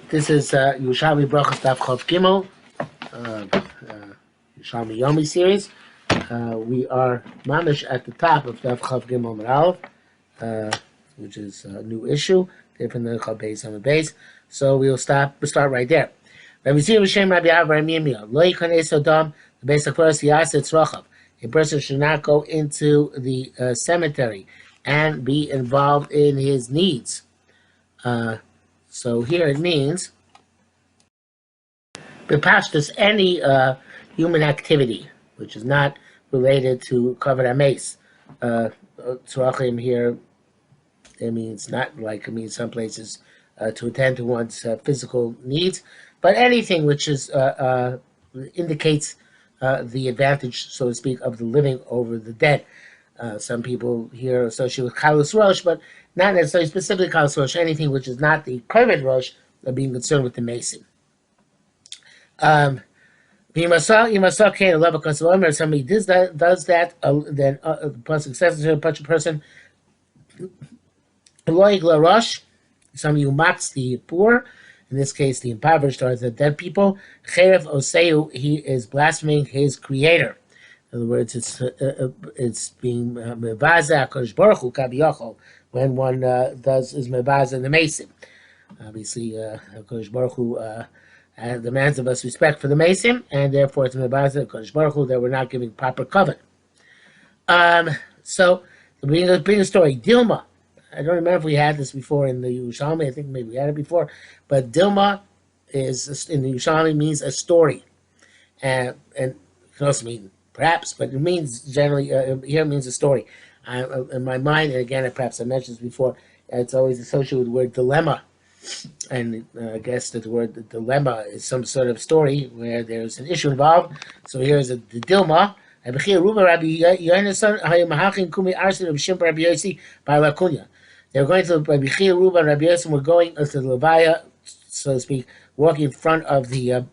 This is Yerushalmi Berachos Daf Chav Gimel, Yerushalmi Yomi series. We are mamish at the top of Daf Chav Gimel Aleph, which is a new issue, different than Chav Beis on the base. So we'll start right there. Rabbi Zir Hashem Rabbi Av Rabbi Yirmiyah Lo Yikanes Odam the base of first Yaseh Tzrochav. A person should not go into the cemetery and be involved in his needs. So here it means bepashtus any human activity which is not related to covered amace. Tzrachim here, it means not like it means some places to attend to one's physical needs, but anything which is indicates the advantage, so to speak, of the living over the dead. Some people here associate with Kalus Rosh, but not necessarily specifically Kalus Rosh, anything which is not the Kovet Rosh, being concerned with the Mason. Somebody does that, then the person says to a person, Rosh, somebody who mocks the poor, in this case the impoverished or the dead people, Cherev Oseu, he is blaspheming his creator. In other words, it's being mevaza HaKadosh Baruch Hu Kaviyachol when one is mevaza the Mason. Obviously, HaKadosh Baruch Hu demands of us respect for the Mason, and therefore it's mevaza HaKadosh Baruch Hu that we're not giving proper covenant. So, to bring a story, Dilma. I don't remember if we had this before in the Yerushalmi. I think maybe we had it before, but Dilma is in the Yerushalmi means a story, and it can also mean perhaps, but it means generally here it means a story. In my mind, and again, perhaps I mentioned this before, it's always associated with the word dilemma, and I guess that the word dilemma is some sort of story where there's an issue involved. So here's the Dilma. They're going to Rabbi Chia, Ruba, and Rabbi Yosef were going to the Levaya, so to speak, walking in front of the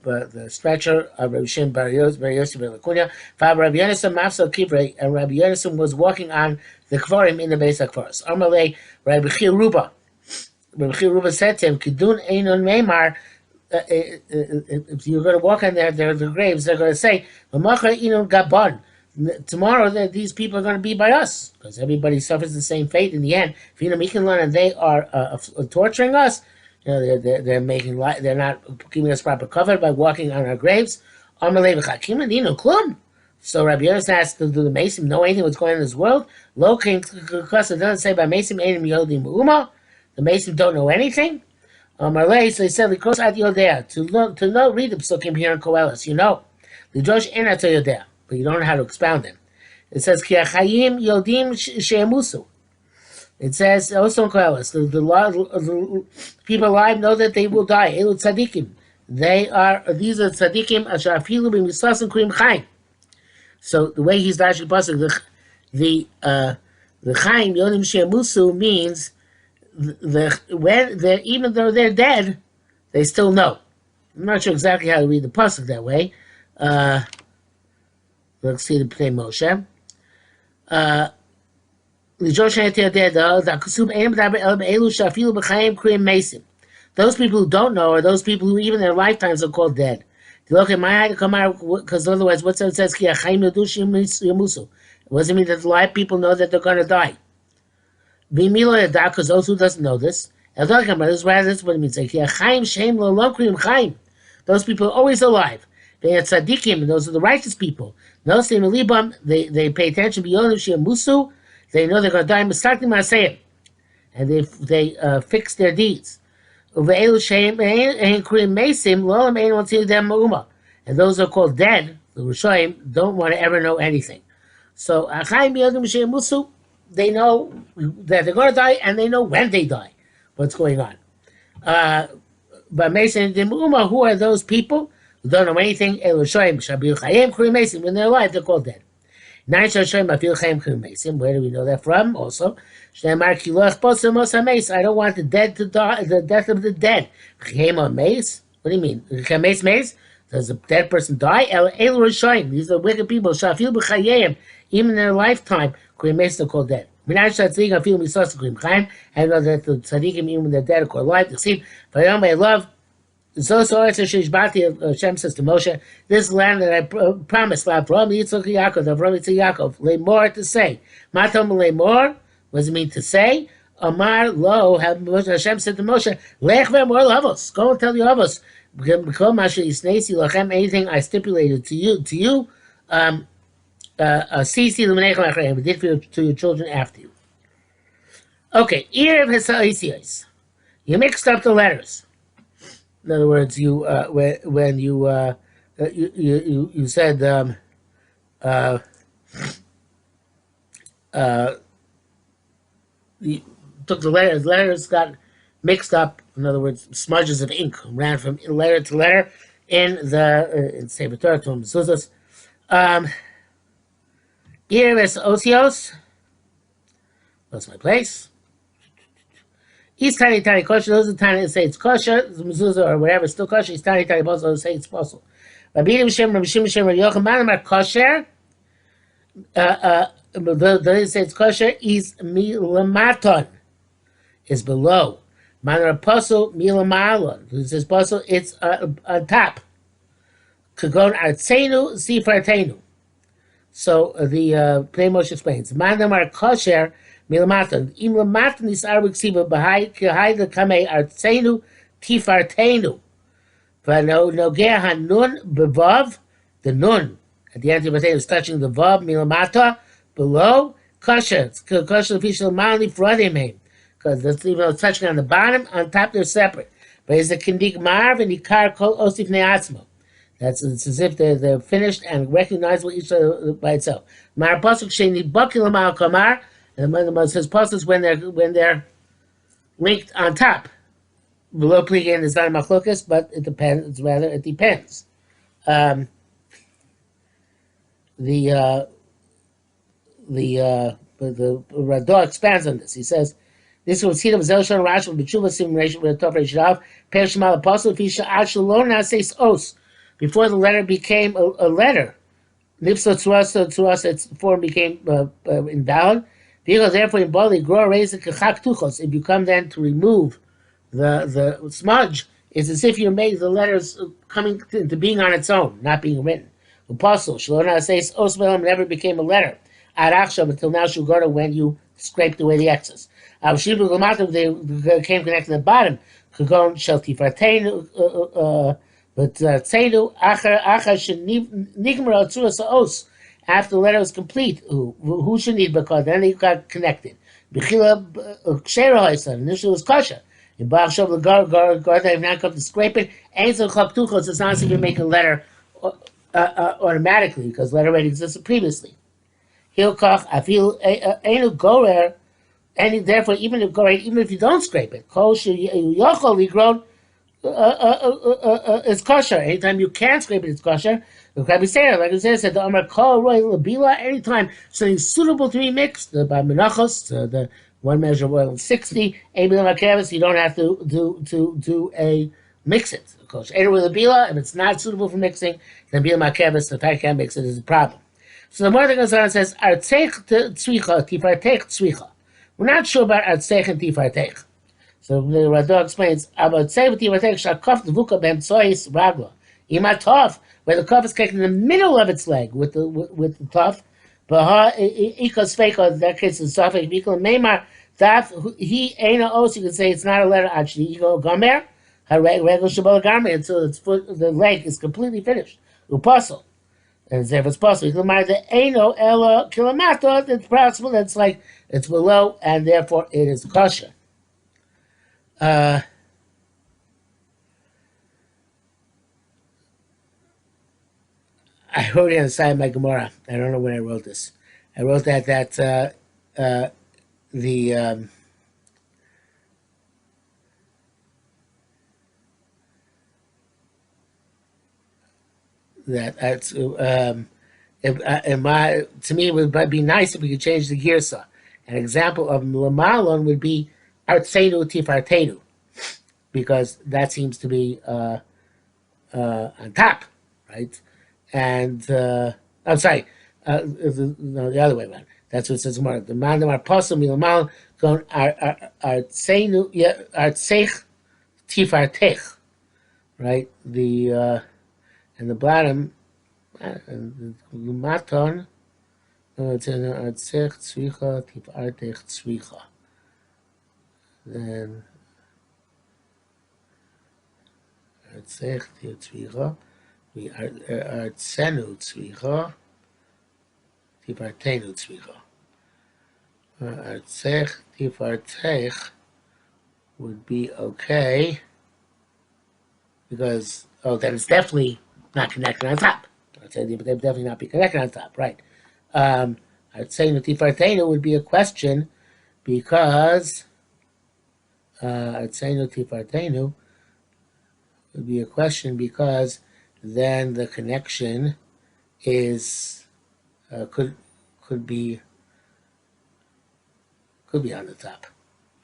stretcher of Rabbi Shimon Bar Yosef ben Lakunya. Rabbi Yonasan Mafsal Kivrei, and Rabbi Yonasan was walking on the Kvarim in the base of Kvaros. Amalei, Rabbi Chia Ruba. Rabbi Chia Ruba said to him, Kidun Einon Meimar, if you're going to walk on the graves, they're going to say, L'machar Einon Gabon. Tomorrow, these people are going to be by us, because everybody suffers the same fate in the end. And they are torturing us. They're not giving us proper cover by walking on our graves. So Rabbi Yosef asked, do the Mason know anything what's going on in this world? Lo King doesn't say by Mason the Mason don't know anything. So he said, to know, read the psukim here in Koheles, you know. The Josh Ena to Yodea, but you don't know how to expound them. It says, Ki achayim yodim she'emusu. It says also in Koheles, the people alive know that they will die. Elu tzadikim. These are tzadikim asher afilu b'mislasim kurim chaim. So the way he's dashing pasuk, the chaim yodim she'emusu means even though they're dead, they still know. I'm not sure exactly how to read the pasuk that way. Let's see the Pnei Moshe. Those people who don't know are those people who even their lifetimes are called dead. Because otherwise, what's it says? It doesn't mean that the live people know that they're going to die. Because those who doesn't know this, that's what it means. Those people are always alive. They are tzaddikim, and those are the righteous people. They pay attention. They know they're going to die. And they fix their deeds. And those are called dead. The Rishonim don't want to ever know anything. So they know that they're going to die, and they know when they die, what's going on. But Mason and Dimuma, who are those people who don't know anything? When they're alive, they're called dead. Where do we know that from? Also, I don't want the dead to die, the death of the dead. What do you mean? Does a dead person die? These are wicked people. Even in their lifetime, are called dead. I know that the tzaddikim, even when they're dead, are called alive. I love Hashem says to Moshe, this land that I promised, Avram Yitzchak Yaakov, lay more to say. Matom lay more, what does it mean to say? Amar lo, Hashem said to Moshe, Lech v'emor lavos, go and tell your avos, anything I stipulated to you, Sisi l'menechem achrayim, did to your children after you. Okay, Erev Ha'Sa'isiyos. You mixed up the letters. In other words, you when you said you took the letters got mixed up. In other words, smudges of ink ran from letter to letter in the in Sefer Torah to Mezuzos. Erev Osios. Lost my place. He's tiny kosher. Those are tiny that say it's kosher, mezuzah or whatever, still kosher. He's tiny both those say it's possible. Rabbi Shimon, Rabbi Shimon, Rabbi Yochanan are kosher. Those say it's kosher. Is milamaton, is below. Manar apostle milamalon. Who says apostle? It's on top. Kagon artzenu sifartenu. So the Pnei Moshe explains. Manam are kosher. Milmatan, imlamatan is arbixiva behind the kame artsenu tifartenu. Vano nogea hanun bevav, the nun at the end of the is touching the vav milamata below kosher. Kosher official mali frodimim because that's even though it's touching on the bottom, on top they're separate. But it's a kindik marv and ikar kol osif neatzmo. It's as if they're finished and recognizable each other by itself. Mar pasuk sheni bakilamal kamar. And one of the most apostles when they're linked on top. Below pligin is not a machlokas, but it depends. Rather, it depends. The Radah expands on this. He says, "This was Hidam Zelshon Rash with B'tshuva simulation with a Tov Reishav Perishmal Apostle Fisha Ashalona says Os before the letter became a letter. Nifso to us, its form became invalid." Because therefore in Bali grow raise kachak tuchos. If you come then to remove the smudge, it's as if you made the letters coming to being on its own, not being written. Apostle Shalona says Osmalam never became a letter. Arachshav until now Shugara when you scraped away the excess. Avshibu Gamativ they came connected to the bottom. Kagon Shel Tifarteinu but Tzenu Achar Shenigmar Atzuas Os. After the letter was complete, who should need because then they got connected. Bechila initially was kosher. In Ba'achshav l'gar they have not come to scrape it. Ain't so chaptuchos. It's not as if you make a letter automatically because letter already existed previously. Hilkach afil enu gorer, and therefore even if you don't scrape it, kol yochol grown it's kosher. Anytime you can scrape it, it's kosher. Like I said, the Amar Kol Roy Labila, anytime something suitable to be mixed, by Menachos, the 1 measure of oil is 60, you don't have to do a mix it. Of course, Labila, if it's not suitable for mixing, then Bila Makevis, the fact can't mix it is a problem. So the Mordechai goes on and says, Artseich Tzvicha, Tifarteich Tzvicha. We're not sure about Artseich and Tifarteich. So the Radah explains, about Tzeich Tifarteich Shakov Dvuka Ben Tzois Ragla. Imatov, where the cuff is connected in the middle of its leg with the tuff. But ikos feko, in that case, is suffix. Vikol meimar that he ain't a os. You can say it's not a letter. Actually, you go gomer harego shabal garme until the leg is completely finished. Upasul, and if it's possible, you can mark the aino ella kilamato. It's possible that's like it's below, and therefore it is kosher. I wrote it on the side of my Gemara. I don't know when I wrote this. I wrote that to me it would be nice if we could change the girsa. An example of Lamalon would be Artsenu Tifartenu, because that seems to be on top, right? And I'm sorry, no, the other way around. That's what it says more. The man are possible milamal going are tseich tifartech. right? And the bottom, lumaton, it's in atzech tzricha tifartech tzricha. Then atzech tzricha, we artzenu tzricha, tifartenu tzricha. Artzech tifartech would be okay because then it's definitely not connected on top. I'd say they would definitely not be connected on top, right? I'd say Tifartenu would be a question because I'd say Tifartenu would be a question because then the connection is could be on the top.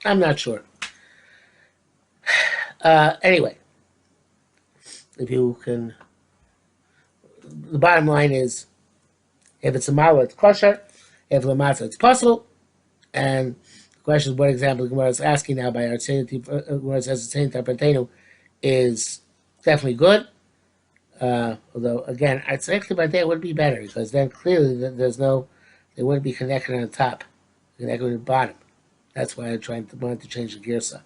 I'm not sure. Anyway, if you can, the bottom line is, if it's a mala, it's kosher. If it's a matzah, it's possible. And the question is, what example Gemara is asking now by Artseinu, where it says Artseinu Tarpatenu is definitely good. Although, again, Artseinu Tarpatenu would be better because then clearly they wouldn't be connected on the top, connected on the bottom. That's why I wanted to change the girsa.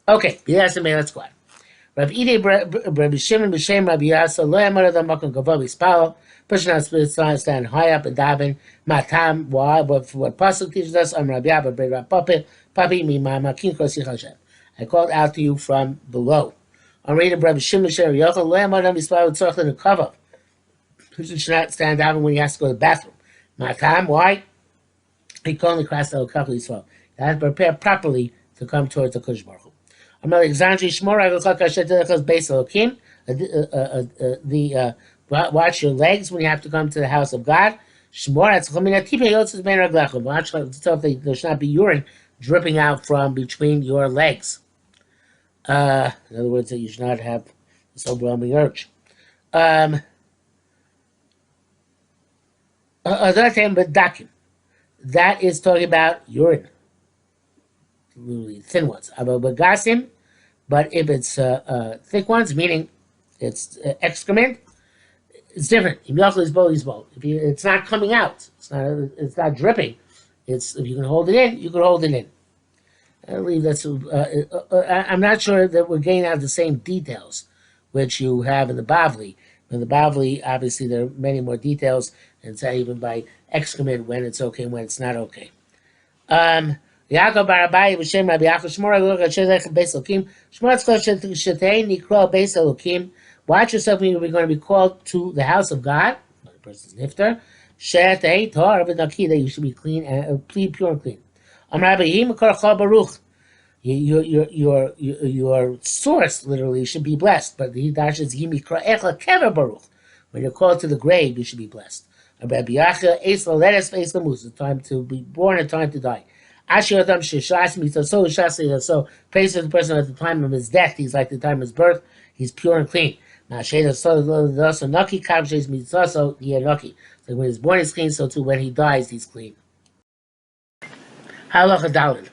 Okay, let's go on. Rabbi Idei, Rabbi Shimon b'Shem Rabbi Yasa lo yamar adam makom gavah b'spalo. Person not supposed to stand high up and daven. Matam, why? What pasuk teaches us? Rabbi Abba Bred Papi mi ma'amakin kosi Hashem. I called out to you from below. I'm reading Rabbi Shimon b'Shem Rabbi Yochanan lo yamar adam b'spalo tzorach l'nekavav. Person should not stand daven when he has to go to the bathroom. Matam, why? He can only cross the Kach Yisrael. He has to prepare properly to come towards the Kodesh Baruch Hu. Watch your legs when you have to come to the house of God. Watch so there should not be urine dripping out from between your legs. In other words, that you should not have this overwhelming urge. That is talking about urine. Really thin ones. But if it's thick ones, meaning it's excrement, it's different. If it's not coming out, it's not dripping. If you can hold it in, you can hold it in. I believe that's. I'm not sure that we're getting out the same details which you have in the Bavli. In the Bavli, obviously, there are many more details, and it's even by excrement when it's okay and when it's not okay. Yaakov Barabai B'Shem Rabbi Yaakov Shmor Aluch Beis Elokim Shmor Shetei Nikra Beis Elokim. Watch yourself when you're going to be called to the house of God. The person's nifter. Shetei Tor V'Naki, that you should be clean and pure and clean. Rabbi Yim Korcha Baruch. Your source literally should be blessed, but the Hidash is Yim Yikra Kever Baruch. When you're called to the grave, you should be blessed. Rabbi Yachia Eis Ledes Eis Lemus. It's time to be born and time to die. So praise to the person at the time of his death. He's like the time of his birth. He's pure and clean. So when he's born, he's clean. So too when he dies, he's clean. Halacha Dalin.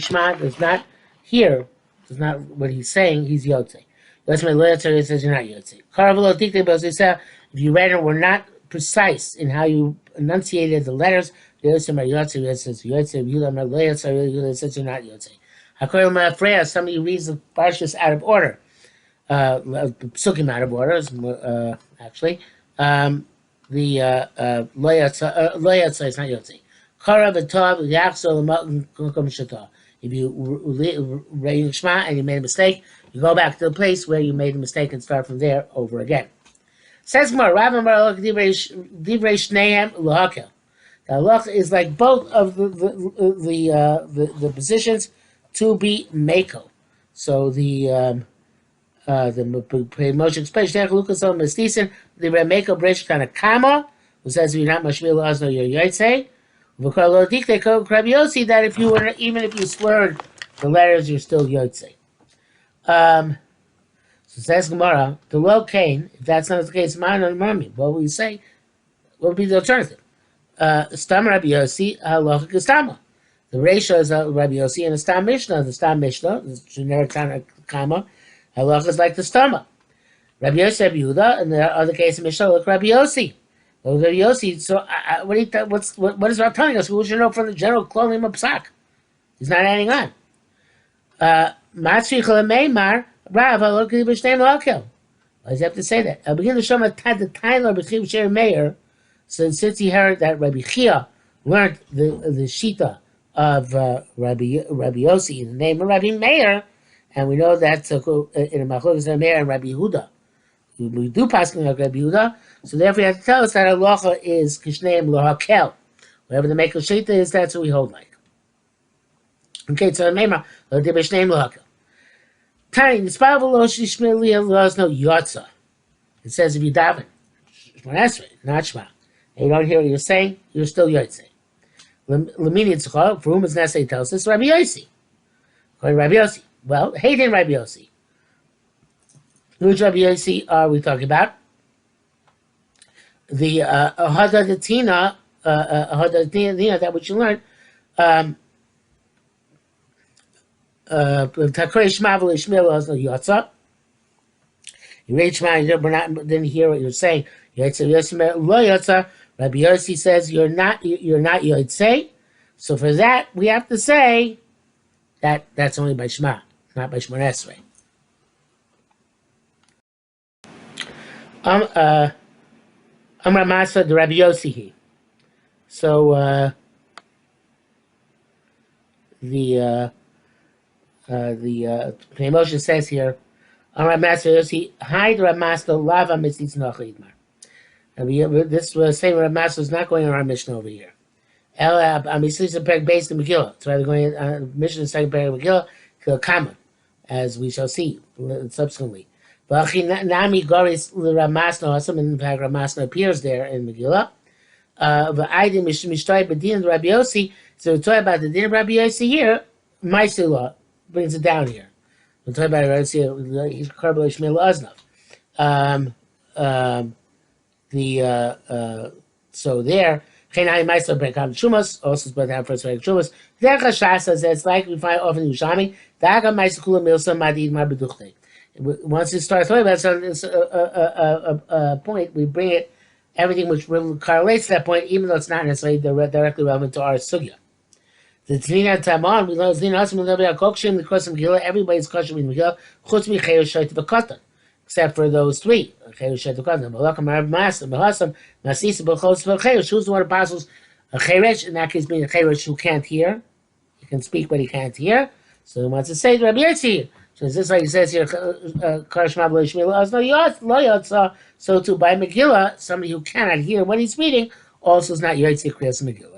Shema does not hear, does not what he's saying. He's yotze. It says you're not yotze. If you read it, we're not precise in how you enunciated the letters. It says you're not yotze. Somebody reads the parshas out of order. Psukim out of order, actually. The lo yotze is not yotze. If you read Shema and you made a mistake, you go back to the place where you made a mistake and start from there over again. Says more, the halach is like both of the positions to be mako. So the Moshe explains Lucas on Mestisin, the Mako Bresh kind of kama, who says you're not mashvil azno your yaitse. That if you were, even if you slurred the letters, you're still yotze. So says Gemara, the low Cain, if that's not the case, mine or mommy, what will you say? What would be the alternative? Stam Rabbi Yossi, halacha k'stama. The Reisha is Rabbi Yossi, and the Stam Mishnah, the generic Tana Kama, halacha is like the Stama. Rabbi Yossi, Rabbi Yehuda, and the other case of Mishnah, look Rabbi Yossi. Rabbi Yossi. So, what is Rav telling us? We should know from the general clothing of Psak. He's not adding on. Matzri Chalameimar, Rav, Halokhi B'Shtein Lakel. Why does he have to say that? I'll begin to show him the Taylor B'Chiv Sher Meir. So since he heard that Rabbi Chia learned the Shita of Rabbi Yossi in the name of Rabbi Meir, and we know that's in a Machlokes Meir and Rabbi Yehuda. We do pass like Rabbi Yehuda, so therefore you have to tell us that halacha is Kishneim Lohakel. Whatever the Mekel Shita is, that's what we hold like. Okay, so Meimar B'Shneim Lohakel. Tani, Nispal V'Lo Shishmei Liya Lozno Yotza. It says if you daven, Shema Esrei, not Shema, and you don't hear what you're saying, you're still Yotzei. Lemini Tzcha, for whom is necessary tells us Rabbi Yossi. According to Rabbi Yossi. Well, hey then Rabbi Yossi. Which Rabbi Yossi are we talking about? The Hadadatina, that which you learned, Takrei Shema V'Lishmei Lozno Yotza. You read Shema, you didn't hear what you're saying. Rabbi Yossi says you're not Yotzei. So for that, we have to say that that's only by Shema, not by Shema Esrei. Amar Masa the Rabbi Yossi. So the Pnei Moshe says here, Amar Masa Yossi, Hai the Ramasta Lava Mitzitz Nochidmar. This same Rav Masa is not going on our mission over here. Based in Megillah. So they're going mission in second parak of Megillah, Kama, as we shall see subsequently. Nami Goris Rav Masna Hasam, in fact Rav Masna appears there in Megillah. V'aydim Mishtoi B'din Rabbi Yossi. So we're talking about the din of Rabbi Yossi here. Ma'aseh brings it down here. We're talking about Rabbi Yossi. He's Karbal Shmuel Aznav. So there, Chenai Meister Brekam Shumas, also split down first Brek Shumas. There Chashas says it's like we find often in Yerushalmi. Daga Meister Kula Milsa Madid Mar Beduchte. Once it starts talking about a point, we bring it everything which correlates to that point, even though it's not necessarily directly relevant to our sugya. The Tanina Tamon, we learn Zin Hasim Levi Akokshim, the course of Megillah, everybody's kosher in Megillah, Chutz Mi Chayu Shoyt V'Katan. Except for those three. Who's the one who apostles? A cheresh, in that case being a cheresh who can't hear. He can speak but he can't hear. So he wants to say Rabbi Yossi. So is this like he says here, so too by Megillah, somebody who cannot hear what he's reading also is not Yotzi Kriyas Megillah.